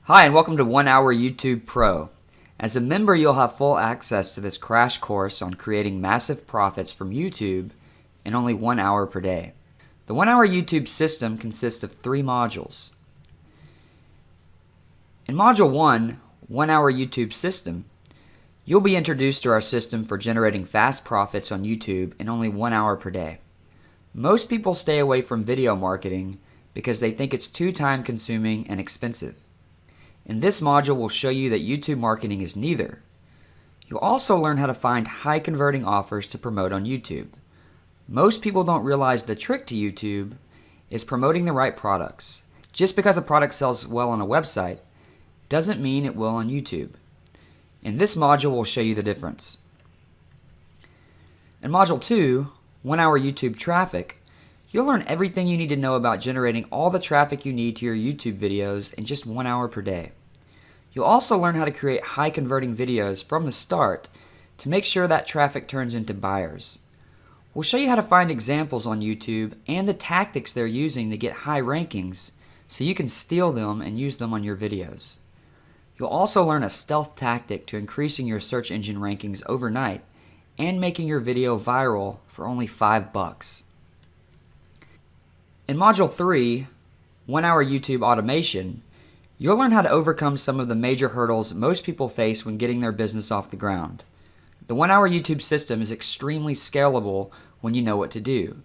Hi, and welcome to 1 Hour YouTube Pro. As a member, you'll have full access to this crash course on creating massive profits from YouTube in only 1 hour per day. The 1 Hour YouTube system consists of 3 modules. In Module 1, 1 Hour YouTube System, you'll be introduced to our system for generating fast profits on YouTube in only 1 hour per day. Most people stay away from video marketing because they think it's too time-consuming and expensive. In this module, we'll show you that YouTube marketing is neither. You'll also learn how to find high-converting offers to promote on YouTube. Most people don't realize the trick to YouTube is promoting the right products. Just because a product sells well on a website doesn't mean it will on YouTube. In this module, we'll show you the difference. In Module 2, 1 Hour YouTube Traffic, you'll learn everything you need to know about generating all the traffic you need to your YouTube videos in just 1 hour per day. You'll also learn how to create high-converting videos from the start to make sure that traffic turns into buyers. We'll show you how to find examples on YouTube and the tactics they're using to get high rankings so you can steal them and use them on your videos. You'll also learn a stealth tactic to increasing your search engine rankings overnight and making your video viral for only $5. In Module 3, 1 Hour YouTube Automation, you'll learn how to overcome some of the major hurdles most people face when getting their business off the ground. The 1 Hour YouTube system is extremely scalable when you know what to do.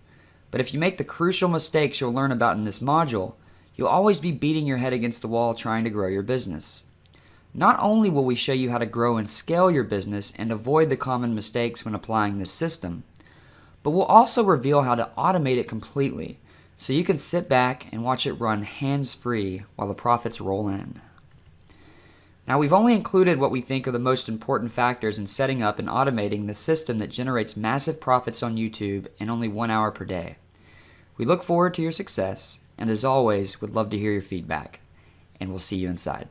But if you make the crucial mistakes you'll learn about in this module, you'll always be beating your head against the wall trying to grow your business. Not only will we show you how to grow and scale your business and avoid the common mistakes when applying this system, but we'll also reveal how to automate it completely, so you can sit back and watch it run hands-free while the profits roll in. Now, we've only included what we think are the most important factors in setting up and automating the system that generates massive profits on YouTube in only 1 hour per day. We look forward to your success, and as always, would love to hear your feedback, and we'll see you inside.